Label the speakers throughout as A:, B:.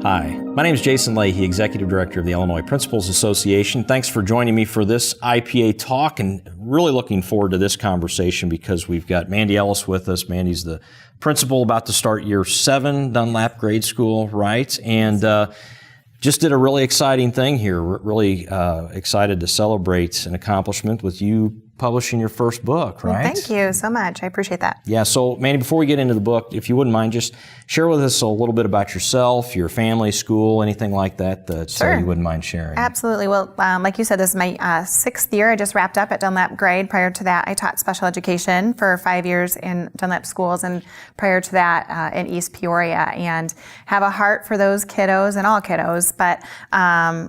A: Hi, my name is Jason Leahy, Executive Director of the Illinois Principals Association. Thanks for joining me for this IPA talk, and really looking forward to this conversation because we've got Mandy Ellis with us. Mandy's the principal about to start year 7, Dunlap Grade School, right? And just did a really exciting thing here. Really excited to celebrate an accomplishment with you publishing your first book, right?
B: Well, thank you so much. I appreciate that.
A: Yeah, so Mandy, before we get into the book, if you wouldn't mind, just share with us a little bit about yourself, your family, school, anything like that
B: Sure.
A: you wouldn't mind sharing.
B: Absolutely. Well, like you said, this is my 6th year. I just wrapped up at Dunlap Grade. Prior to that, I taught special education for 5 years in Dunlap schools, and prior to that in East Peoria, and have a heart for those kiddos and all kiddos, but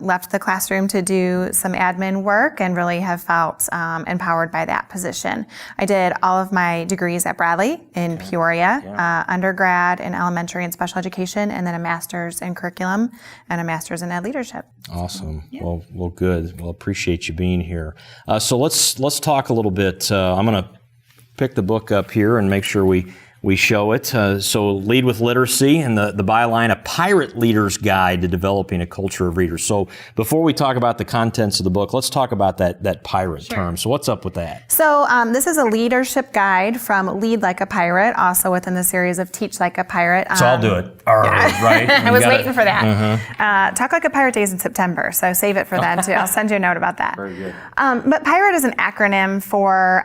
B: left the classroom to do some admin work and really have felt empowered by that position. I did all of my degrees at Bradley in Peoria, undergrad in elementary and special education, and then a master's in curriculum and a master's in ed leadership.
A: Awesome. Yeah. Well, good. Well, appreciate you being here. So let's talk a little bit. I'm going to pick the book up here and make sure we show it. So Lead with Literacy, and the byline, A Pirate Leader's Guide to Developing a Culture of Readers. So before we talk about the contents of the book, let's talk about that pirate term. So what's up with that?
B: So this is a leadership guide from Lead Like a Pirate, also within the series of Teach Like a Pirate.
A: So I'll do it. Right?
B: I was waiting for that. Talk Like a Pirate Days in September, so save it for then too. I'll send you a note about that.
A: Very good.
B: But Pirate is an acronym for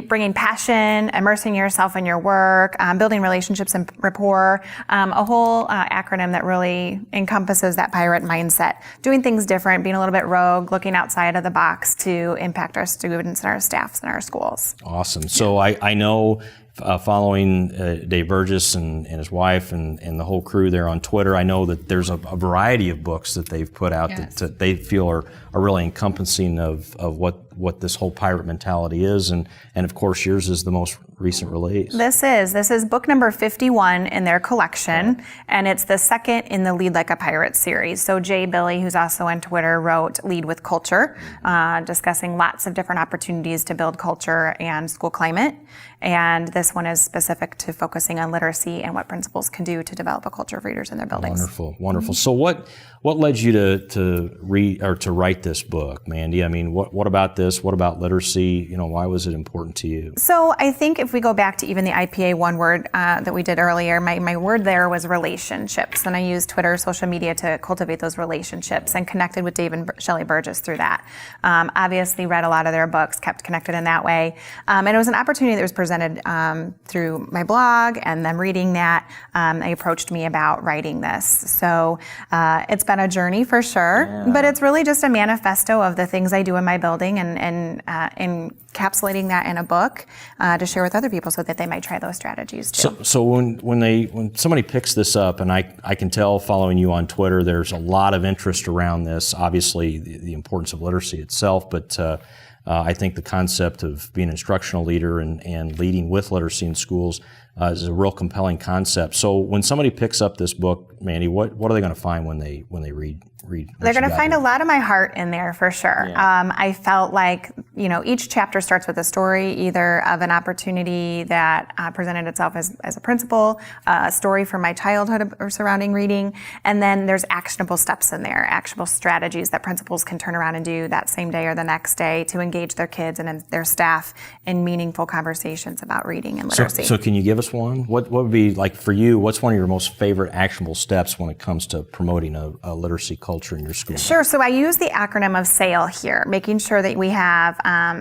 B: bringing passion, immersing yourself in your work, building relationships and rapport, a whole acronym that really encompasses that pirate mindset, doing things different, being a little bit rogue, looking outside of the box to impact our students and our staffs and our schools.
A: Awesome. So I know, following Dave Burgess and his wife and the whole crew there on Twitter, I know that there's a variety of books that they've put out that they feel are really encompassing of what this whole pirate mentality is, and of course yours is the most recent release.
B: This is book number 51 in their collection, and it's the second in the Lead Like a Pirate series. So Jay Billy, who's also on Twitter, wrote Lead with Culture, discussing lots of different opportunities to build culture and school climate. And this one is specific to focusing on literacy and what principals can do to develop a culture of readers in their buildings.
A: Wonderful. So what led you to read or to write this book, Mandy? I mean, what about this? What about literacy? Why was it important to you?
B: So I think if we go back to even the IPA one word that we did earlier, my word there was relationships. And I used Twitter, social media to cultivate those relationships and connected with Dave and Shelley Burgess through that. Obviously read a lot of their books, kept connected in that way. And it was an opportunity that was presented through my blog and them reading that. They approached me about writing this. So it's been a journey for sure, but it's really just a manifesto of the things I do in my building and encapsulating that in a book to share with other people so that they might try those strategies too.
A: So when somebody picks this up, and I can tell following you on Twitter, there's a lot of interest around this. Obviously, the importance of literacy itself, but I think the concept of being an instructional leader and leading with literacy in schools is a real compelling concept. So when somebody picks up this book, Mandy, what are they going to find when they read?
B: They're going to find a lot of my heart in there for sure.
A: Yeah.
B: I felt like, each chapter starts with a story, either of an opportunity that presented itself as a principal, a story from my childhood or surrounding reading, and then there's actionable steps in there, actionable strategies that principals can turn around and do that same day or the next day to engage their kids and their staff in meaningful conversations about reading and literacy.
A: So can you give us one? What would be, like, for you, what's one of your most favorite actionable steps when it comes to promoting a literacy culture in your school?
B: Sure. So I use the acronym of SAIL here, making sure that we have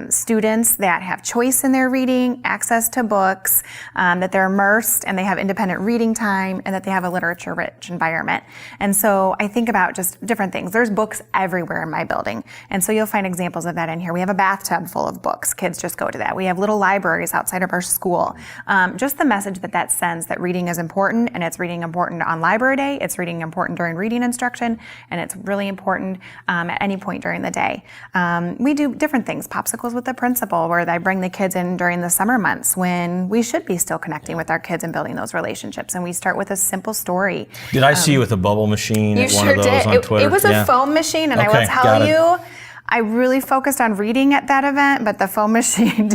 B: students that have choice in their reading, access to books, that they're immersed and they have independent reading time, and that they have a literature-rich environment. And so I think about just different things. There's books everywhere in my building. And so you'll find examples of that in here. We have a bathtub full of books. Kids just go to that. We have little libraries outside of our school. Just the message that sends that reading is important, and it's reading important on library day, it's reading important during reading instruction, and it's really important at any point during the day. We do different things, popsicles with the principal, where I bring the kids in during the summer months when we should be still connecting with our kids and building those relationships. And we start with a simple story.
A: Did I see you with a bubble machine at one of those on Twitter?
B: It was a foam machine, and I will tell you, I really focused on reading at that event, but the foam machine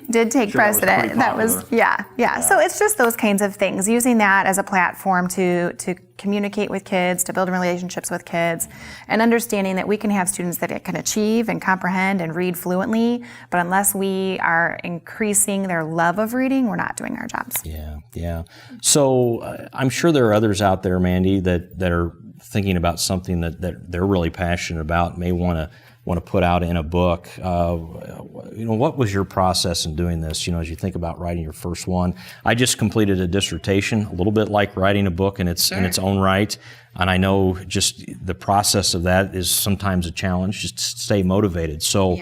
B: did take precedent. That was yeah. So it's just those kinds of things, using that as a platform to communicate with kids, to build relationships with kids, and understanding that we can have students that can achieve and comprehend and read fluently, but unless we are increasing their love of reading, we're not doing our jobs.
A: Yeah. So I'm sure there are others out there, Mandy, that are thinking about something that they're really passionate about, may want to put out in a book. What was your process in doing this? As you think about writing your first one, I just completed a dissertation, a little bit like writing a book in its own right, and I know just the process of that is sometimes a challenge, just to stay motivated. So.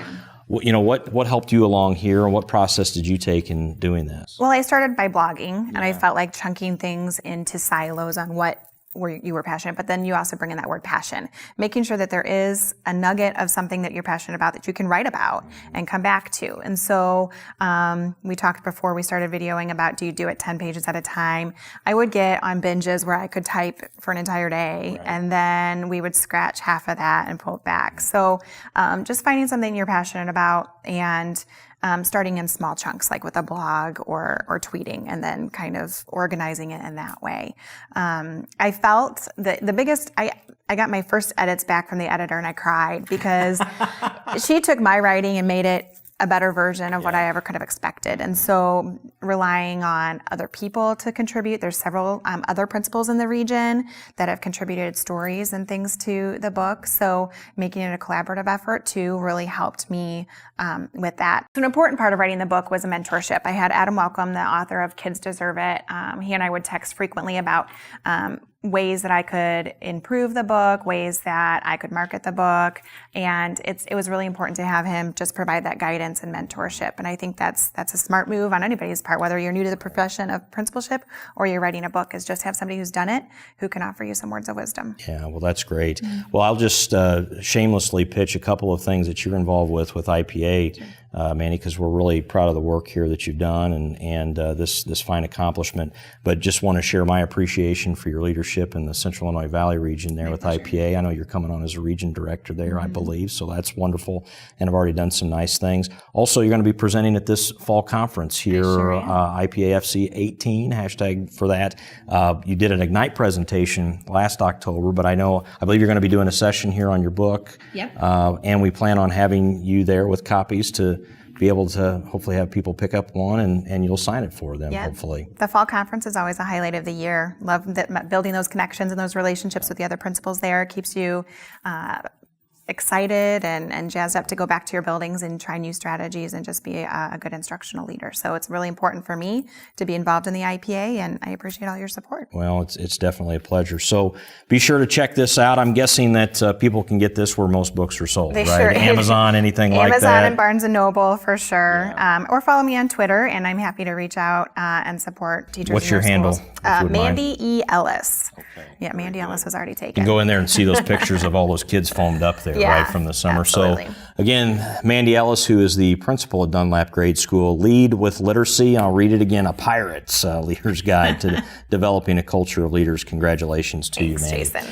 A: What helped you along here, and what process did you take in doing this?
B: Well, I started by blogging, and I felt like chunking things into silos on what you were passionate, but then you also bring in that word passion, making sure that there is a nugget of something that you're passionate about that you can write about and come back to. And so we talked before we started videoing about, do you do it 10 pages at a time? I would get on binges where I could type for an entire day, and then we would scratch half of that and pull it back. So just finding something you're passionate about and starting in small chunks, like with a blog or tweeting, and then kind of organizing it in that way. I felt that the biggest, I got my first edits back from the editor and I cried because she took my writing and made it a better version of what I ever could have expected. And so relying on other people to contribute, there's several other principals in the region that have contributed stories and things to the book. So making it a collaborative effort too really helped me with that. So an important part of writing the book was a mentorship. I had Adam Welcome, the author of Kids Deserve It. He and I would text frequently about ways that I could improve the book, ways that I could market the book, and it was really important to have him just provide that guidance and mentorship. And I think that's a smart move on anybody's part, whether you're new to the profession of principalship or you're writing a book, is just have somebody who's done it who can offer you some words of wisdom.
A: Yeah, well, that's great. Well, I'll just shamelessly pitch a couple of things that you're involved with IPA, Mandy, because we're really proud of the work here that you've done and this fine accomplishment. But just want to share my appreciation for your leadership in the Central Illinois Valley region there with IPA. I know you're coming on as a region director there, I believe, so that's wonderful, and have already done some nice things. Also, you're going to be presenting at this fall conference here, IPAFC 18, hashtag for that. You did an Ignite presentation last October, but I believe you're going to be doing a session here on your book.
B: Yep.
A: And we plan on having you there with copies to be able to hopefully have people pick up one and you'll sign it for them, hopefully.
B: The fall conference is always a highlight of the year. Love building those connections and those relationships with the other principals there. It keeps you excited and jazzed up to go back to your buildings and try new strategies and just be a good instructional leader. So it's really important for me to be involved in the IPA, and I appreciate all your support.
A: Well, it's definitely a pleasure. So be sure to check this out. I'm guessing that people can get this where most books are sold,
B: they
A: right?
B: Sure
A: Amazon, anything like that?
B: Amazon and Barnes & Noble for sure. Or follow me on Twitter, and I'm happy to reach out and support teachers.
A: What's your handle?
B: Mandy E. Ellis. Okay. Yeah, Mandy Ellis was already taken.
A: You can go in there and see those pictures of all those kids foamed up there, right, from the summer.
B: Absolutely.
A: So again, Mandy Ellis, who is the principal at Dunlap Grade School, Lead with Literacy. I'll read it again, A Pirate's Leader's Guide to Developing a Culture of Leaders. Congratulations to you, Mandy.
B: Jason.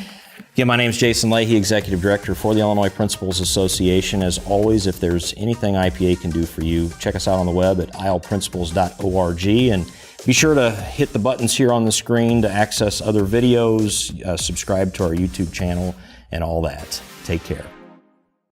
A: Again, my name is Jason Leahy, Executive Director for the Illinois Principals Association. As always, if there's anything IPA can do for you, check us out on the web at ilprincipals.org, and be sure to hit the buttons here on the screen to access other videos, subscribe to our YouTube channel, and all that. Take care.